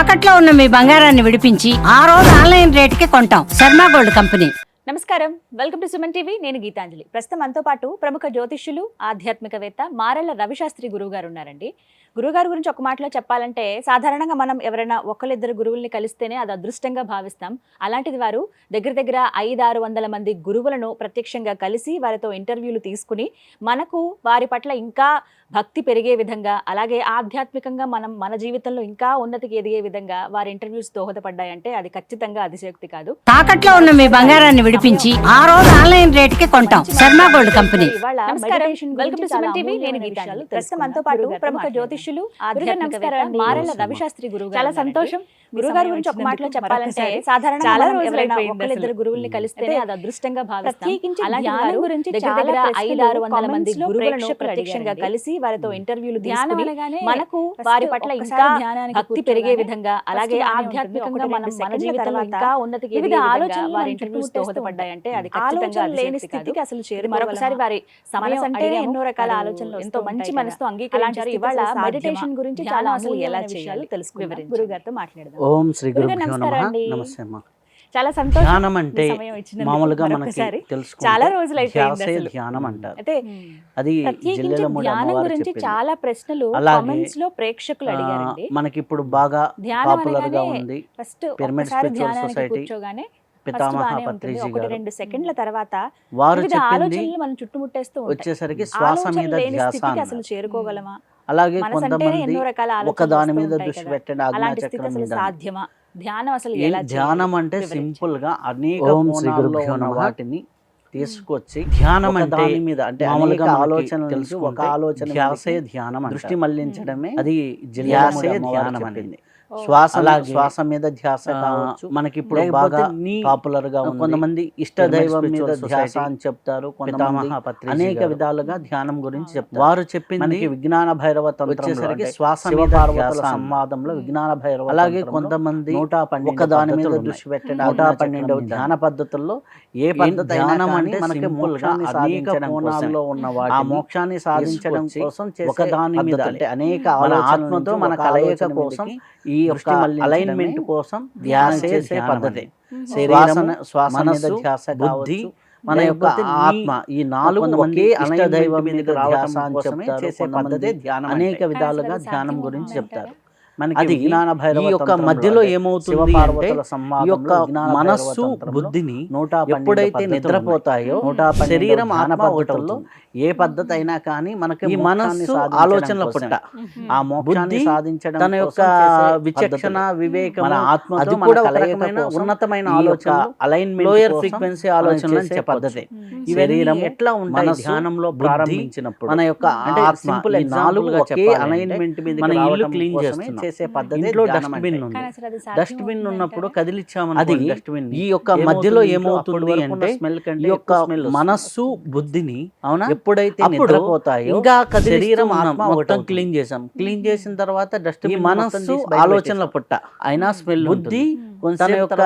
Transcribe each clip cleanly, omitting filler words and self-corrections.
తాకట్లో ఉన్న మీ బంగారాన్ని విడిపించి ఆ రోజు ఆన్లైన్ రేటుకి కొంటాం. Sharma gold company. నమస్కారం, వెల్కమ్ టు సుమన్ టీవీ. నేను గీతాంజలి. ప్రస్తుతం మనతో పాటు ప్రముఖ జ్యోతిష్యులు, ఆధ్యాత్మికవేత్త మారెళ్ల రవిశాస్త్రి గురువు గారు ఉన్నారండి. గురువుగారి గురించి ఒక మాటలో చెప్పాలంటే, సాధారణంగా మనం ఎవరైనా ఒకళ్ళిద్దరు గురువుల్ని కలిస్తేనే అది అదృష్టంగా భావిస్తాం. అలాంటిది వారు దగ్గర 500-600 మంది గురువులను ప్రత్యక్షంగా కలిసి వారితో ఇంటర్వ్యూలు తీసుకుని మనకు వారి పట్ల ఇంకా భక్తి పెరిగే విధంగా, అలాగే ఆధ్యాత్మికంగా మనం మన జీవితంలో ఇంకా ఉన్నతికి ఎదిగే విధంగా వారి ఇంటర్వ్యూస్ దోహదపడ్డాయంటే అది ఖచ్చితంగా అతిశయోక్తి కాదు. తాకట్లో ఉన్న మీ బంగారాన్ని విడిపించి ఆ రోజు ఆన్లైన్ రేటుకి కొంటాం. Sharma gold company. నమస్కారం, వెల్కమ్ టు సుమన్ టీవీ. నేను గీతాంజలి. ప్రస్తుతం మనతో పాటు ప్రముఖ జ్యోతిష్యులు, ఆధ్యాత్మికవేత్త మారెళ్ల రవిశాస్త్రి గురువు. చాలా సంతోషం. గురుగారి గురించి ఒక మాటలో చెప్పాలంటే, సాధారణంగా మనం ఎవరైనా ఒకళ్ళిద్దరు గురువుల్ని కలిస్తేనే అది అదృష్టంగా భావిస్తాం. అలాంటి గురించి దగ్గర 500-600 మంది గురువులను ప్రత్యక్షంగా కలిసి వారితో ఇంటర్వ్యూలు తీసుకుని మనకు వారి పట్ల ఇంకా భక్తి పెరిగే విధంగా, అలాగే ఆధ్యాత్మికంగా మనం మన జీవితంలో ఇంకా ఉన్నతికి ఎదిగే విధంగా వారి ఇంటర్వ్యూస్ దోహదపడ్డాయంటే అది ఖచ్చితంగా లేని స్థితికి అసలు చేరు. మరొకసారి వారి సమయం అంటే ఎన్నో రకాల ఆలోచనలు ఎంతో మంచి మనసుతో అంగీకరించారు. ఇవాళ మెడిటేషన్ గురించి చాలా అసలు ఎలా చేయాలో తెలుసుకుని గురుగారితో మాట్లాడదాం. ఓం శ్రీ గురుభ్యో నమః. నమస్తే అమ్మా. చాలా సంతోషం. ధ్యానం అంటే మామూలుగా మనకి తెలుసుకుంటే చాలా రోజులు అయిపోయింది. ధ్యానం అంటారు. అయితే అది జిల్లెల మూడు ధ్యానం అమ్మవారు గురించి చెప్పింది. చాలా ప్రశ్నలు అలాగే కామెంట్స్ లో ప్రేక్షకులు అడిగారండి. మనకి ఇప్పుడు బాగా ధ్యానం పాపులర్ గా అనగానే ఉంది ఫస్ట్ పిరమిడ్ ఒకసారి స్పిరిచువల్ ధ్యానానికి సొసైటీ కూర్చోగానే పితామహ బాగానే ఉంటుంది. పత్రిజీ గారు 1-2 సెకండ్ల తర్వాత వారు వివిధ చెప్పింది ఆలోచనలు మనం చుట్టుముట్టేస్తూ ఉంటాయి. వచ్చేసరికి శ్వాస ఆలోచన మీద లేని ధ్యాస స్థితికి అన్నారు. అసలు చేరుకోగలమా? అలాగే మనసు అంటేనే కొంతమంది ఎన్నో రకాల ఒక ఆలోచనలు దాని వస్తూ మీద ఉంటాయి దృష్టి కదా. పెట్టండి అలాంటి స్థితి ఆజ్ఞాచక్రం అసలు మీద సాధ్యమా? ధ్యానం అసలు ఎలా ధ్యానం చేయాలి? అంటే వివరించండి. సింపుల్ గా అనేక ఓం శ్రీ కోణాల్లో గురుభ్యో ఉన్న నమః. వాటిని తీసుకొచ్చి ధ్యానం ఒక అంటే దాని మీద అంటే మామూలుగా అనేక ఆలోచన తెలుసుకుంటే ఒక ఆలోచన ధ్యాసే మీదకి ధ్యానం అంటారు. దృష్టి మళ్లించడమే అది ధ్యాసే ధ్యాసే ధ్యానం ధ్యానం అనేది. ఓ. శ్వాస అలాగే శ్వాస మీద ధ్యాస కావచ్చు. మనకి ఇప్పుడు లేకపోతే బాగా నీ పాపులర్ గా ఉంది. కొంతమంది ఇష్ట పిరమిడ్ దైవం మీద స్పిరిచువల్ ధ్యాస సొసైటీ, అని చెప్తారు. కొంతమంది పితామహ పత్రిజీ అనేక గారు. విధాలుగా ధ్యానం గురించి చెప్తారు. వారు చెప్పింది మనకి విజ్ఞాన భైరవ తంత్రంలో వచ్చేసరికి అంటే శ్వాస మీద శివపార్వతుల ధ్యాస అన్నారు. సంవాదంలో విజ్ఞాన భైరవ అలాగే తంత్రంలో కొంతమంది 112 ఒక దాని మీద పద్ధతులు దృష్టి ఉన్నాయి. పెట్టండి 112 ఆజ్ఞాచక్రం ధ్యాన పద్ధతుల్లో ఏ పద్ధతి ధ్యానం అంటే అంటే మనకి సింపుల్ గా మోక్షాన్ని అనేక సాధించడం కోణాల్లో కోసం ఉన్న ఆ వాటిని మోక్షాన్ని సాధించడం తీసుకొచ్చి కోసం చేసే ఒక దాని మీద పద్ధతులే. అంటే అనేక మన ఆలోచనల ఆత్మతో నుంచి మన ఒక కలయిక ఆలోచన కోసం మీదకి ఈ యొక్క దృష్టి మళ్లించడమే అలైన్మెంట్ కోసం ధ్యానం ధ్యానం చేసే ధ్యానం పద్ధతి. అనేది. శ్వాస మీద మనస్సు, ధ్యాస బుద్ధి, కావచ్చు, మన యొక్క లేకపోతే ఆత్మ ఈ నాలుగు కొంతమంది ఒకే ఇష్ట alignment దైవం మీదకి మీద రావడం ధ్యాస అని కోసమే చెప్తారు. చేసే కొంతమంది పద్ధతే ధ్యానం అనేక అంటే. విధాలుగా కానీ అసలు ధ్యానం సాధ్యమా గురించి అంటారా? చెప్తారు. మనకి అది విజ్ఞాన భైరవ ఈ యొక్క తంత్రంలో మధ్యలో అంటే ఏమవుతుంది శివపార్వతుల అంటే సంవాదంలో ఈ యొక్క విజ్ఞాన భైరవ మనస్సు తంత్రంలో బుద్ధిని 112 ఎప్పుడైతే పద్ధతులు నిద్రపోతాయో ఉన్నాయి. 112 శరీరం ధ్యాన ఆత్మ పద్ధతుల్లో ఒకటవుతుంది. ఏ పద్ధతి అయినా కానీ మనకి ఈ మోక్షాన్ని మనస్సు సాధించడం ఆలోచనల కోసమే. పుట్ట. ఆ మోక్షాన్ని బుద్ధి సాధించడం తన యొక్క కోసం చేసే విచక్షణ పద్ధతులు. వివేకము మన ఆత్మతో అది మన కూడా ఒక కలయిక రకమైన కోసం ఉన్నతమైన ఈ యొక్క ఆలోచనలు, alignment లోయర్ కోసం ఫ్రీక్వెన్సీ మనం ఆలోచనలు అని చేసే చెప్పొచ్చు. పద్ధతి. ఇవన్నీ శరీరము, ఎట్లా ఉంటాయి మనస్సు, ధ్యానంలో బుద్ధి, ప్రారంభించినప్పుడు? మన యొక్క అంటే ఆత్మ సింపుల్ ఈ ఎగ్జాంపుల్ నాలుగు గా ఒకే చెప్పాలంటే అలైన్మెంట్ మీద మన ఇల్లు రావడం క్లీన్ కోసమే చేస్తున్నాం. చేసే పద్ధతి ఇంట్లో ధ్యానం డస్ట్బిన్ అంటే. ఉంది. కానీ అసలు అది డస్ట్బిన్ ఉన్నప్పుడు సాధ్యమవుతుందంటారా? కదిలిచ్చామనుకోండి అది డస్ట్బిన్ ఈ యొక్క మధ్యలో ఏమవుతుంది అంటే ఈ యొక్క మనస్సు బుద్ధిని అవునా ఎప్పుడైతే అప్పుడు నిద్రపోతాయో ఇంకా శరీరం ఆత్మ మొత్తం ఒకటవుతుంది. క్లీన్ చేసాం. క్లీన్ చేసిన తర్వాత ఈ డస్ట్బిన్ మనస్సు ఆలోచనల పుట్ట అయినా స్మెల్ బుద్ధి తన యొక్క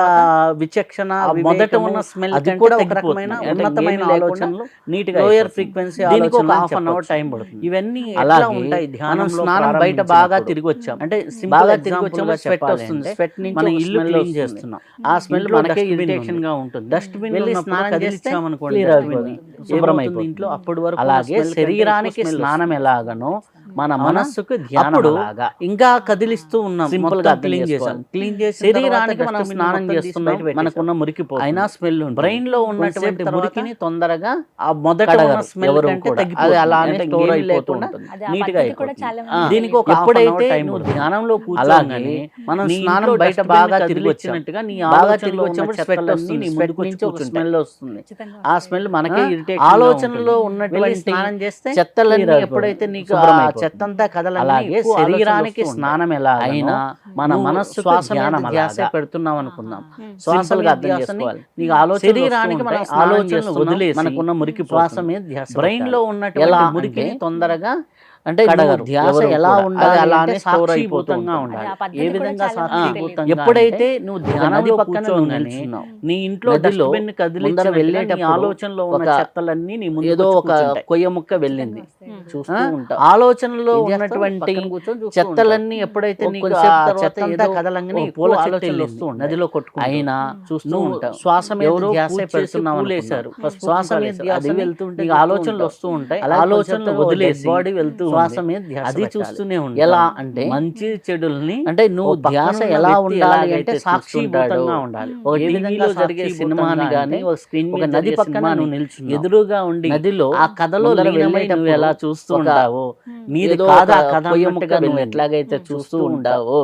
విచక్షణ మొదట వివేకము, ఉన్న స్మెల్ అది కూడా ఒక రకమైన రకమైన ఉన్నతమైన ఆలోచనలు నీట్ గా లోయర్ లోయర్ ఫ్రీక్వెన్సీ దీనికి ఒక ఆలోచనలు హాఫ్ అన్ అవర్ చెప్పొచ్చు. టైం పడుతుంది. ఇవన్నీ ఎట్లా అలాగే ఉంటాయి మనం ధ్యానంలో స్నానం బయట బాగా ప్రారంభించినప్పుడు. తిరిగి వచ్చాం. అంటే బాగా బాగా తిరిగి వచ్చాము, స్వెట్ వస్తుంది. స్వెట్ నుంచి మన ఒక ఇల్లు smell క్లీన్ వస్తుంది. చేస్తున్నాం. ఆ స్మెల్ ఇంట్లో మనకే dustbin ఇరిటేషన్ ఉంది. గా ఉంటుంది. డస్ట్బిన్ వెళ్ళి ఉన్నప్పుడు స్నానం చేస్తే కదిలిచ్చామనుకోండి clear dustbin అయిపోతుంది. ని, శుభ్రం ఏమవుతుంది అయిపోతుంది. ఇంట్లో అప్పటి వరకు అలాగే శరీరానికి స్నానం ఎలాగనో మన మనస్సుకు ధ్యానం అప్పుడు అలాగా. ఇంకా కదిలిస్తూ ఉన్నాం. సింపుల్ మొత్తం గా క్లీన్ చేసాం. చేసుకోవాలి. క్లీన్ చేసి శరీరానికి మనం స్నానం చేస్తున్నాం, మనకున్న మురికి అయినా స్మెల్ బ్రెయిన్ లో ఉన్నటువంటి కొంతసేపు మురికిని తొందరగా ఆ మొదట కడగరు. ఉన్న స్మెల్ ఎవరు కంటే కూడా. తగ్గిపోతుంది. అది అలానే అంటే స్టోర్ ఇంకేమీ అయిపోతూ లేకుండా ఉంటుంది. అది ఆ నీట్ గా పద్ధతి కూడా అయిపోతుంది. చాలా ఆ, మంది దీనికి ఒక ఎప్పుడైతే టైం నువ్వు పడుతుంది. ధ్యానంలో అలాగే కూర్చోగానే మనం నీ స్నానం ఇంట్లో బయట dustbin బాగా ని తిరిగి కదిలిచ్చినట్టుగా నీ బాగా ఆలోచనలో తిరిగి ఉన్న వచ్చినప్పుడు స్వెట్ చెత్తలన్నీ వస్తుంది. నీ స్వెట్ ముందుకు నుంచి ఒక వచ్చి స్మెల్ వస్తుంది. ఖచ్చితంగా ఆ వస్తాయి. స్మెల్ మనకే ఆ, ఇరిటేషన్ ఆలోచనలో వెళ్ళి ఉన్నటువంటి స్నానం చేస్తే చెత్తలన్నీ clear అయిపోతుంది. ఎప్పుడైతే నీకు శుభ్రం ఆ అయిపోతుంది. చెత్తంతా కదలని అలాగే ఎక్కువ శరీరానికి ఆలోచనలు వస్తూ స్నానం ఉంటాయి. ఎలా అయినా మన నువ్వు మనస్సు శ్వాస మీద ధ్యానం ధ్యాస అలాగా పెడుతున్నాం అనుకుందాం. శ్వాస శ్వాస మీద మీద అర్థం ధ్యాసని చేసుకోవాలి. నీకు ఆలోచనలు శరీరానికి వస్తూ మనం ఉంటాయి. స్నానం ఆలోచనలు చేస్తున్నాం, వదిలేసి మనకున్న మురికి శ్వాస పోతుంది. మీద ధ్యాస బ్రెయిన్ లో పెట్టాలి. ఉన్నటువంటి ఎలా మురికిని అంటే తొందరగా అంటే కడగరు. ధ్యాస ఎవరు ఎలా కూడా. ఉండాలి అది అంటే అలానే స్టోర్ అయిపోతూ సాక్షిభూతంగా ఉంటుంది. ఉండాలి. అది ఆ పద్ధతి ఏ కూడా విధంగా చాలా మందికి సాక్షిభూతంగా ఎప్పుడైతే అంటే నువ్వు ఒక నది ధ్యానంలో పక్కన కూర్చొని నువ్వు నిల్చున్నావు, నీ ఇంట్లో నదిలో డస్ట్బిన్ ముందర కదిలించినట్టుగా నీ వెళ్ళేటప్పుడు ఆలోచనలో ఉన్న ఒక చెత్తలన్నీ నీ ముందు ఏదో ఒక కొయ్య ముక్క వెళ్ళింది, చూస్తూ ఉంటావు. ఆలోచనలో ఏం చేస్తావు? ఉన్నటువంటి పక్కన కూర్చొని చూస్తూ చెత్తలన్నీ ఎప్పుడైతే ఉంటావు. నీకు కొంతసేపు ఆ తర్వాత చెత్తంతా ఏదో కదలంగానే ఓ ఎక్కువ పూల చెట్టు ఆలోచనలు వెళ్ళింది, వస్తూ ఉంటాయి. నదిలో కొట్టుకుంటూ. అయినా చూస్తూ నువ్వు ఉంటావు. శ్వాస మీద ఎవరో ధ్యాస పూజ పెడుతున్నావు పూలేశారు, అనుకున్నావు. పసుపు శ్వాస కుంకాలు మీద వేశారు. ధ్యాస అది పెట్టి వెళ్తుంటే నీకు చూస్తూ ఆలోచనలు ఉంటావు. వస్తూ ఉంటాయి. అలాగే ఆలోచనలు కొంచెం వదిలేసి dead body వెళ్తూ శ్వాస ఉంది. మీద ధ్యాస అది పెట్టాలి. చూస్తూనే ఉంటావు. ఎలా అంటే అంటే మంచి చెడుల్ని అంటే నువ్వు ఓ పక్కన ధ్యాస ఉన్న ఎలా వ్యక్తి ఉండాలి అంటే ఎలాగైతే సాక్షిభూతంగా చూస్తుంటాడో, ఉండాలి. ఒక ఏ టీవీలో విధంగా జరిగే సినిమాని గానీ ఒక స్క్రీన్ ఒక మీద నది జరిగే పక్కన సినిమాని నువ్వు నిల్చున్నావు, ఎదురుగా ఉండి నదిలో ఆ కథలో ముందర లీనమై వెళ్ళేటప్పుడు నువ్వు ఎలా చూస్తూ ఒక ఉంటావో, నీది ఏదో కాదా ఒక కథ కొయ్య అన్నట్టుగా ముక్క నువ్వు వెళ్ళింది, ఎట్లాగైతే చూస్తూ ఉంటావో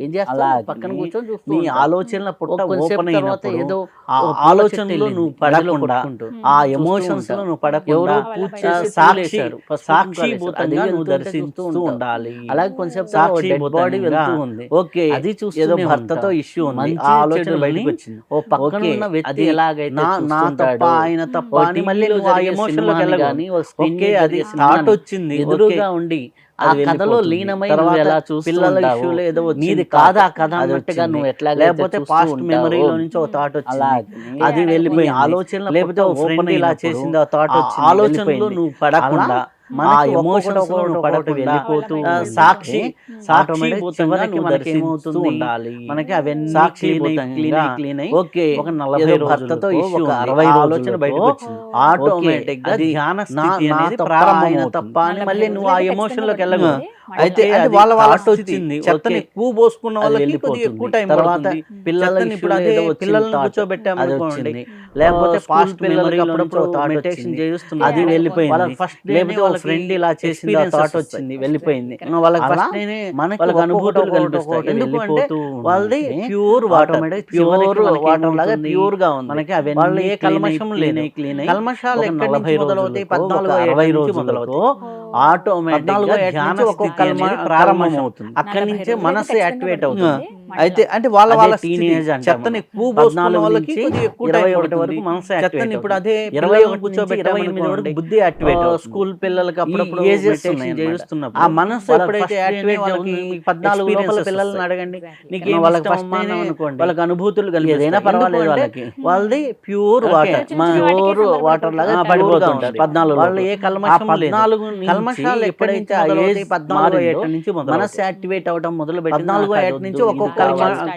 ఏం చేస్తావు? అలాగే పక్కన కూర్చొని చూస్తూ నీ ఉంటావు. ఆలోచనల పుట్ట కొంతసేపు ఓపెన్ తర్వాత అయినప్పుడు ఏదో ఆ ఓ పూల ఆలోచనలో చెట్టు నువ్వు వెళ్ళింది, నదిలో పడకుండా కొట్టుకుంటూ ఆ చూస్తూ ఎమోషన్స్ లో ఉంటావు. నువ్వు పడకుండా ఎవరో పూజ చేసి సాక్షి పూలేశారు, పసుపు కుంకాలు వేశారు. అది సాక్షిభూతంగా నువ్వు వెళ్తుంటే దర్శిస్తూ చూస్తూ ఉండాలి. అలాగే కొంచెం డెడ్ బాడీ వెళ్తూ ఉంది, ఓకే అది ఏదో చూస్తూనే భర్తతో ఉంటావు. ఇష్యూ ఉంది, మంచి ఆ ఆలోచన చెడుల్ని బయటకు వచ్చింది. ఓ పక్కన ఓకే, ఉన్న వ్యక్తి అది ఎలాగైతే నా చూస్తుంటాడో, తప్ప ఆయన తప్ప ఓ అని మళ్ళీ టీవీలో నువ్వు ఆ జరిగే ఎమోషన్ లోకి సినిమాని వెళ్ళకు. గానీ, ఓ స్క్రీన్ ఓకే మీద అది జరిగే థాట్ సినిమాని వచ్చింది, ఎదురుగా ఓకే, ఉండి ఆ అది కథలో వెళ్ళిపోతుంది. లీనమై తర్వాత నువ్వు ఎలా చూస్తూ పిల్లల ఉంటావో, ఇష్యూలో ఏదో వచ్చింది, నీది థాట్ కాదా కథ అది అన్నట్టుగా వచ్చింది. నువ్వు ఎట్లాగైతే లేకపోతే చూస్తూ పాస్ట్ ఉంటావో, మెమరీలో నుంచి ఒక థాట్ వచ్చింది, అలాగే అది అలాగే వెళ్ళిపోయింది. ఆలోచనల లేకపోతే ఓ పుట్ట ఫ్రెండ్ open ఇలా అయినప్పుడు చేసింది, ఆ థాట్ ఆ వచ్చింది, ఆలోచనలో వెళ్ళిపోయింది. నువ్వు పడకుండా అలా ఆ మనకి ఎమోషన్స్ ఒక్కొక్కటి నువ్వు ఒక్కొక్కటి పడకుండా వెళ్ళిపోతూ ఆ సాక్షి సాక్షిభూతంగా చివరికి నువ్వు మనకి దర్శిస్తూ ఏమవుతుంది, ఉండాలి. మనకి అవన్నీ సాక్షిభూతంగా క్లీన్ అయ్యి ఓకే ఒక 40 ఏదో రోజులకో, భర్తతో ఇష్యూ ఒక ఉంది, 60 ఆ ఆలోచన ఆలోచన బయటకు వచ్చింది. ఆటోమేటిక్ గా అది ధ్యాన నా స్థితి నా అనేది తప్ప, ప్రారంభం ఆయన అవుతుంది. తప్ప అని మళ్ళీ నువ్వు ఆ ఎమోషన్ లోకి వెళ్ళకు. మళ్ళీ అయితే ఓకే, అది అది వాళ్ళ thought స్థితి. వచ్చింది, చెత్తని ఓకే, ఎక్కువ పోసుకున్న అది వాళ్ళకి వెళ్ళిపోతుంది. కొద్దిగా ఎక్కువ టైం తర్వాత పడుతుంది. పిల్లల చెత్తని ఇప్పుడు issue అదే ఏదో వచ్చింది, పిల్లల్ని thought. కూర్చోబెట్టామనుకోండి, అది లేకపోతే స్కూల్ పాస్ట్ పిల్లలకి మెమరీలో అప్పుడప్పుడు నుంచి థాట్ మెడిటేషన్ వచ్చింది, చేస్తున్నారు, అది వెళ్ళిపోయింది. వాళ్ళకి ఫస్ట్ లేకపోతే ఒక ఫ్రెండ్ ఇలా చేసింది, ఆ థాట్ వచ్చింది, వెళ్ళిపోయింది. వాళ్ళకి అలా ఫస్ట్ మనకి వాళ్ళకి అనుభూతులు అనుభూతులు కనిపిస్తాయి. కనిపిస్తాయి. ఎందుకు అంటే వెళ్ళిపోతూ వాళ్ళది ఉంటే ప్యూర్ వాటర్, automatic ప్యూర్ చివరికి మనకి వాటర్ లాగా ఏమవుతుంది? ప్యూర్ గా ఉంది. మనకి అవన్నీ వాళ్ళు ఏ clean కల్మషం అయి, లేదు. clean అయి, కల్మషాలు ఒక ఎక్కడి 40 నుంచి మొదలవుతాయి? రోజులకో, 14 ఒక 60 60 నుంచి రోజులకో మొదలవుతాయి. 14 ఆటోమేటిక్ గా ఏట ధ్యాన నుంచి ఒక్కొక్క స్థితి అనేది ప్రారంభం అవుతుంది. అక్కడి నుంచే మనసు యాక్టివేట్ అవుతుంది. అయితే అంటే వాళ్ళ అదే స్థితి. teenage అంటాం చెత్తని మనం. ఎక్కువ పోసుకున్న 14 వాళ్ళకి నుంచి కొద్దిగా ఎక్కువ 21 టైం వరకు పడుతుంది. మనసు యాక్టివేట్ చెత్తని ఇప్పుడు అదే అవుతుంది. 21 నుంచి కూర్చోబెట్టామనుకోండి, 28 వరకు బుద్ధి యాక్టివేట్ అవుతుంది. స్కూల్ పిల్లలకి అప్పుడప్పుడు ఈ ages meditation ఉన్నాయి చేస్తున్నప్పుడు ఆ మనసు వాళ్ళకి ఎప్పుడైతే first యాక్టివేట్ వాళ్ళకి అవుతుంది, మీకు 14 లోపల experiences పిల్లల్ని వస్తాయి. అడగండి, Exactly. నీకు వాళ్ళకి ఫస్ట్ first నేను అనుకోండి, వాళ్ళకి అనుభూతులు ఏదైనా కల్పిస్తాయి. పర్వాలేదు ఎందుకు వాళ్ళకి. అంటే వాళ్ళది ప్యూర్ ఓకే, వాటర్, చిన్న చిన్న వాటికే ప్యూర్ సంబరపడిపోతూ వాటర్ లాగా ఉంటారు. పడిపోతుంటారు. 14 వాళ్ళు ఏ కల్మషం లేదు. 14 నుంచి కల్మషాలు ఎప్పుడైతే ఆ ఎప్పుడైతే ఏజ్ 14 మారిందో, ఏట నుంచి మనసు మొదలవుతాయి. యాక్టివేట్ అవడం మొదలు 14 ఏట నుంచి ఒక్కొక్క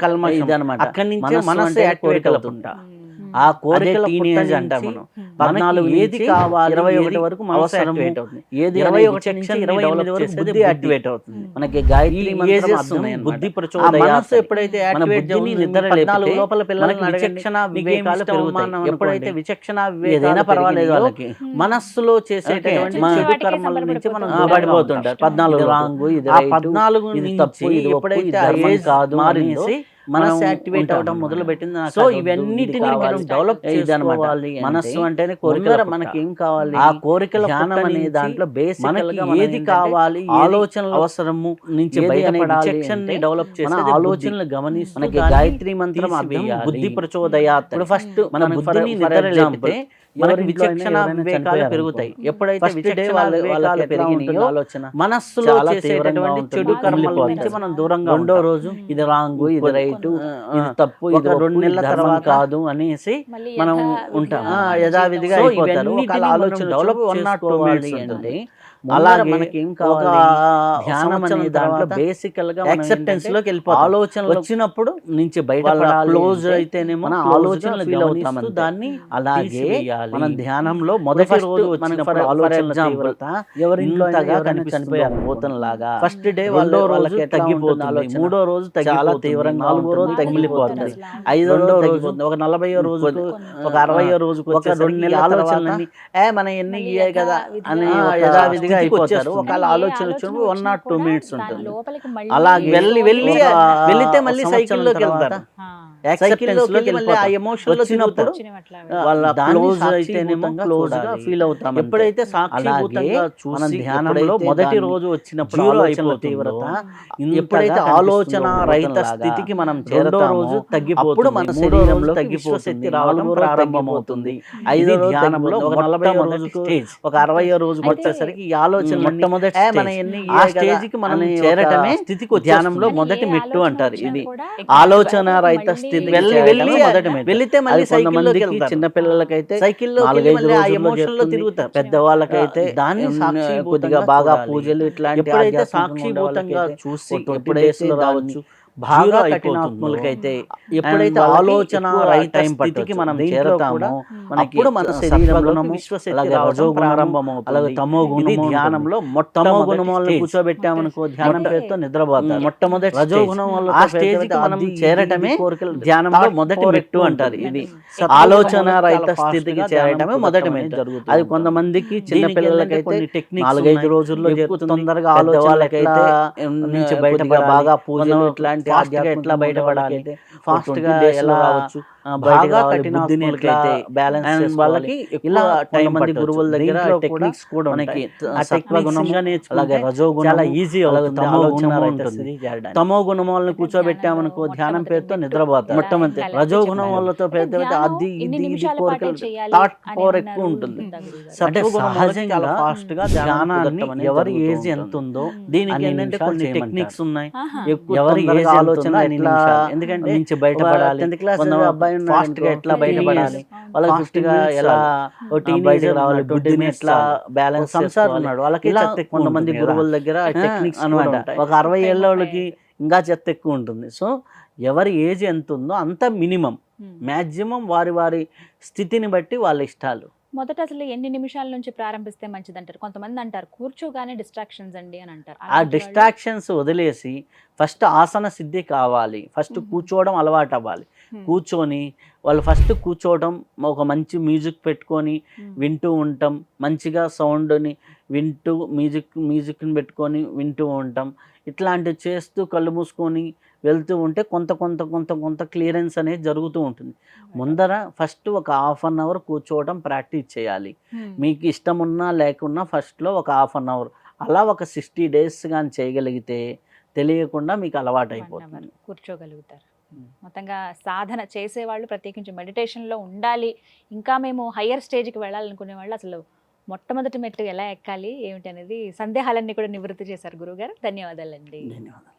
కల్మషం ఇదన్నమాట. అక్కడి నుంచే మనస్సు మనసు అంటే యాక్టివేట్ కోరికల అవుతుంటా. ఆ కోరికల టీనేజ్ పుట్ట అంటాం నుంచి మనం. 14 ఏది నుంచి కావాలి, 21 ఏది వరకు మనసు అవసరము, యాక్టివేట్ అవుతుంది. ఏది 21 అనేది నుంచి section ని 28 develop వరకు చేసేది బుద్ధి యాక్టివేట్ అవుతుంది. మనకి గాయత్రి ఈ మంత్రం ages అర్థం ఉన్నాయి అన్నమాట. బుద్ధి ఆ ప్రచోదయాత్. మనసు ఎప్పుడైతే మన యాక్టివేట్ బుద్ధిని అవుతుంది, నిద్ర 14 లేపితే లోపల పిల్లల్ని మనకి అడగండి, విచక్షణ నీకేం వివేకాలు ఇష్టం అమ్మా పెరుగుతాయి. అన్నాం ఎప్పుడైతే అనుకోండి, విచక్షణ ఏదైనా వివేకాలు పర్వాలేదు పెరిగినాయో వాళ్ళకి. మనస్సులో చేసేటటువంటి చిన్న చెడు వాటికే కర్మల నుంచి మనం సంబరపడిపోతూ పడిపోతుంటారు. 14 ఇది లోపు. రాంగ్, ఇది ఆ రైట్, 14 ఇది నుంచి తప్పు, ఇది ఒప్పు, ఎప్పుడైతే ఇది ఆ ధర్మం ఏజ్ కాదు మారిందో అనేసి మనసు మనం యాక్టివేట్ ఉంటాం అవడం అన్నమాట. మొదలు పెట్టింది. సో ఇవన్నిటిని మనం డెవలప్ చేసుకోవాలి మనస్సు అంటే అంటేనే కోరికల ముందర పుట్ట. మనకి ఏం కావాలి? ఆ కోరికల ధ్యానం పుట్ట అనే నుంచి దాంట్లో బేసికల్ మనకి గా మనం ఏది ఏంటంటే కావాలి, ఆలోచనలు అవసరము నుంచి ఏది అనే బయటపడాలి విచక్షణని అంటే డెవలప్ మన చేసేది ఆలోచనలు గమనిస్తూ మనకి దాన్ని గాయత్రి మంత్రం అర్థం తీసివేయాలి. బుద్ధి ప్రచోదయాత్. ఇప్పుడు ఫస్ట్ మన మనకి బుద్ధిని for నిద్ర example, లేపితే మనకి ఎవరింట్లో అయినా విచక్షణ ఎవరైనా వివేకాలు చనిపోయారు పెరుగుతాయి. అనుకో. ఎప్పుడైతే ఫస్ట్ డే విచక్షణ వాళ్ళకి వివేకాలు ఎట్లా ఉంటుంది పెరిగినాయో ఆలోచన మనస్సులో చాలా తీవ్రంగా చేసేటటువంటి ఉంటుంది. చెడు కర్మల కుమిలిపోతారు. నుంచి మనం దూరంగా రెండో ఉంటాం. రోజు ఇది రాంగ్, ఇది రైట్, ఇది తప్పు, ఒక ఇది ఒప్పు, 2 ఇది నెలల ధర్మం తర్వాత కాదు అనేసి మళ్ళీ మనం యథావిధిగా ఉంటాం. యథావిధిగా సో అయిపోతారు. ఇవన్నిటిని ఒకవేళ మనం ఆలోచన డెవలప్ వచ్చి 1 or 2 చేసుకోవాలి minutes అంటే ఉంటుంది. అలాగే అలాగే మనకి ఏం ఒక కావాలి? ధ్యానం సంవత్సరం అనే దాంట్లో తర్వాత బేసికల్ గా యాక్సెప్టెన్స్ లోకి వెళ్ళిపోతాం. ఆలోచనలు వచ్చినప్పుడు నుంచి వాళ్ళ బయటపడాలి క్లోజ్ అంటే అయితేనేమో మన close గా ఆలోచనలు feel అవుతాం గమనిస్తూ అంతే. దాన్ని అలాగే తీసివేయాలి. మనం ధ్యానంలో మొదటి first రోజు మనం వచ్చినప్పుడు for ఆలోచనల example, తీవ్రత ఎవరింట్లో అయినా ఇంతగా ఎవరైనా కనిపిస్తుంది చనిపోయారు భూతంలాగా. ఫస్ట్ డే రెండో రోజు వాళ్ళకి ఎట్లా తగ్గిపోతుంది ఉంటుంది ఆలోచన? మూడో రోజు చాలా తగ్గిపోతుంది తీవ్రంగా నాలుగో రోజు ఉంటుంది. తగ్గిపోతుంది అసలు. ఐదో రెండో రోజు రోజు తగ్గిపోతుంది ఒక 40వ రోజుకు ఒక 60వ రోజుకు ఒక వచ్చేసరికి 2 నెలల ఆలోచనలన్నీ మన ఎన్ని మళ్ళీ ఇయ్యాయి కదా యథావిధిగా అని ఆ, యథావిధిగా స్థితికి అయిపోతారు. వచ్చేస్తుంది. ఒకవేళ కానీ ఏ ఆలోచన వచ్చినప్పుడు 1 or 2 minutes ఉంటుంది. లోపలికి మళ్ళీ అలాగే వెళ్ళి రోజు వెళ్తే మళ్ళీ సంవత్సరం సైకిల్లోకి తర్వాత వెళ్తారు. యాక్సెప్టెన్స్ లోకి మళ్ళీ ఆ ఎమోషన్ లో వచ్చినప్పుడు వాళ్ళ దాన్ని క్లోజ్ సాక్షిభూతంగా అయితేనేమో క్లోజ్ గా చూడాలి. ఫీల్ అవుతాం. ఎప్పుడైతే సాక్షిభూతంగా మనం చూసి ధ్యానంలో ఎప్పుడైతే మొదటి దాన్ని రోజు వచ్చినప్పుడు జీరో ఆలోచనల అయిపోతుందో, తీవ్రత ఎప్పుడైతే ఆలోచన రహిత స్థితికి మనం రెండో చేరతామో రోజు అప్పుడు తగ్గిపోతుంది, మన మూడో శరీరంలో రోజుకి విశ్వశక్తి విశ్వశక్తి రావడం నాలుగో రోజు ప్రారంభమవుతుంది. తగ్గిపోతుంది. ఐదో ఇది రోజు ధ్యానంలో తగ్గిపోతుంది. ఒక 40వ మొట్టమొదటి రోజుకు స్టేజ్. ఒక 60వ రోజుకి అయితే వచ్చేసరికి ఈ ఆలోచన మొట్టమొదటి మన స్టేజ్. ఎన్ని ఆ ఇవే కదా స్టేజ్కి మనం అనే ఒక చేరటమే స్థితికి ధ్యానంలో వచ్చేస్తుంది. మొదటి మెట్టు అంటారు. ఇది ఆలోచన రహిత స్థితికి వెళ్ళి చేరడమే వెళ్ళి మొదటి మెట్టు. వెళితే మళ్ళీ అది కొంతమందికి సైకిల్లోకి చిన్న పిల్లలకైతే సైకిల్లో నాలుగైదు ఆ రోజుల్లో ఎమోషన్ లో చెప్తుంది. తిరుగుతారు. పెద్దవాళ్ళకైతే దాన్ని సాక్షిభూతంగా కొద్దిగా బాగా చూడాలి. పూజలు ఇట్లాంటి ఎప్పుడైతే ఆధ్యాత్మికంగా ఉండే సాక్షిభూతంగా వాళ్ళకైతే చూసి ఒక 20 ఎప్పుడైతే days లో రావచ్చు. దాన్ని బాగా జీరో కఠినాత్ములకైతే అయిపోతుందో, ఎప్పుడైతే వాళ్ళకి ఆలోచన ఎక్కువ రహిత టైం స్థితికి పట్టొచ్చు. మనం దీంట్లో చేరతామో కూడా అప్పుడు మన శరీరంలోకి విశ్వశక్తి అలాగే రావడం రజోగుణము, ప్రారంభమవుతుంది. అలాగే తమో ఇది గుణము ధ్యానంలో తమో మొట్టమొదటి గుణములను stage. కూర్చోబెట్టామనుకో ధ్యానం అయితే పేరుతో నిద్రపోతారు. మొట్టమొదటి రజోగుణం stage. వల్ల ఆ స్టేజ్కి మనం చేరటమే ధ్యానంలో thought మొదటి power మెట్టు ఎక్కువ అంటారు. ఉంటుంది. ఇది సత్వగుణం ఆలోచన చాలా రహిత fast స్థితికి గా చేరటమే ధ్యానం మొదటి కుదరటం మెట్టు. జరుగుతూ అది ఉంటుంది. కొంతమందికి చిన్న దీనికి పిల్లలకైతే కొన్ని techniques 4-5 ఉన్నాయి. రోజుల్లో ఎక్కువ చెప్తుంది. తొందరగా పెద్దవాళ్ళకైతే నుంచి కొద్దిగా బయటపడాలి. బాగా పూజలు మనం ఇట్లాంటి fast గా ఆధ్యాత్మికంగా ఎట్లా బయటపడాలి, ఉండేవాళ్ళకైతే fast 20 గా days లో ఎలా రావచ్చు. బయటకు బాగా రావాలి, బుద్ధిని ఎట్లా కఠినాత్ములకైతే balance and చేసుకోవాలి. వాళ్ళకి ఇలా ఇలా టైం కొంతమంది పట్టొచ్చు. గురువుల దగ్గర దీంట్లో టెక్నిక్స్ కూడా మనకి ఉంటాయి. ఆ సత్వగుణము, techniques గా నేర్చుకుంటే అలాగే రజోగుణము, చాలా ఈజీ అలాగే అవుతుంది. తమో ఆలోచన గుణము రహిత ఉంటుంది. స్థితికి చేరడానికి. తమో గుణములను కూర్చోబెట్టామనుకో ధ్యానం పేరుతో నిద్రపోతారు. మొట్టమొదటి రజోగుణం వాళ్ళతో పేరుతో అది ఇది కోరికలు థాట్ పవర్ ఎక్కువ ఉంటుంది. అంటే సత్వగుణం వాళ్ళకి సహజంగా చాలా ఫాస్ట్ గా ధ్యానాన్ని ఎవరి ఏజ్ ఎంత ఉంటుంది. ఉందో దీనికి అన్ని ఏంటంటే నిమిషాలు కొన్ని చేయమంటారు. టెక్నిక్స్ ఉన్నాయి. ఎక్కువ ఎవరి తొందరగా ఏజ్ ఆలోచన ఆలోచన అన్ని ఎట్లా నిమిషాలు. ఎందుకంటే నుంచి బయటపడాలి. 10th క్లాస్ కొంత అబ్బాయి ఉన్నాడు fast గా అనుకో, ఎట్లా బయటపడాలి, వాళ్ళకి fast 15 గా minutes ఎలా చాలు. ఓ బయటకు టీనేజర్ రావాలి, ఉన్నాడు, 20 బుద్ధిని minutes ఎట్లా చాలు. బ్యాలెన్స్ ఒక సంసారం చేసుకోవాలి. ఉన్నాడు, వాళ్ళకి ఇలా చెత్త ఎక్కువ కొంతమంది ఉంటుంది గురువుల కదా. దగ్గర టెక్నిక్స్ అన్నమాట. ఉంటాయి. ఒక 60 ఏళ్ళకి ఇంకా చెత్త ఎక్కువ ఉంటుంది. సో ఎవరి ఏజ్ ఎంత ఉందో అంత మినిమం మ్యాక్సిమం వారి వారి స్థితిని బట్టి వాళ్ళ ఇష్టాలు. మొదట అసలు ఎన్ని నిమిషాల నుంచి ప్రారంభిస్తే మంచిది అంటారు? కొంతమంది అంటారు కూర్చోగానే డిస్ట్రాక్షన్స్ అండి అని అంటారు. ఆ డిస్ట్రాక్షన్స్ వదిలేసి ఫస్ట్ ఆసన సిద్ధి కావాలి. ఫస్ట్ కూర్చోవడం అలవాటు అవ్వాలి. కూర్చొని వాళ్ళు ఫస్ట్ కూర్చోవడం, ఒక మంచి మ్యూజిక్ పెట్టుకొని వింటూ ఉంటాం, మంచిగా సౌండ్ని వింటూ మ్యూజిక్ని పెట్టుకొని వింటూ ఉంటాం. ఇట్లాంటివి చేస్తూ కళ్ళు మూసుకొని వెళ్తూ ఉంటే కొంత కొంత కొంత కొంత క్లియరెన్స్ అనేది జరుగుతూ ఉంటుంది. ముందర ఫస్ట్ ఒక 1/2 అవర్ కూర్చోవడం ప్రాక్టీస్ చేయాలి. మీకు ఇష్టం ఉన్నా లేకున్నా ఫస్ట్లో ఒక 1/2 అవర్ అలా ఒక 60 days కానీ చేయగలిగితే తెలియకుండా మీకు అలవాటు అయిపోతుంది. కూర్చోగలుగుతారు. మొత్తంగా సాధన చేసేవాళ్ళు, ప్రత్యేకించి మెడిటేషన్లో ఉండాలి, ఇంకా మేము హయ్యర్ స్టేజ్కి వెళ్ళాలనుకునే వాళ్ళు అసలు మొట్టమొదటి మెట్టు ఎలా ఎక్కాలి ఏమిటి అనేది సందేహాలన్నీ కూడా నివృత్తి చేశారు గురువుగారు. ధన్యవాదాలండి. ధన్యవాదాలు.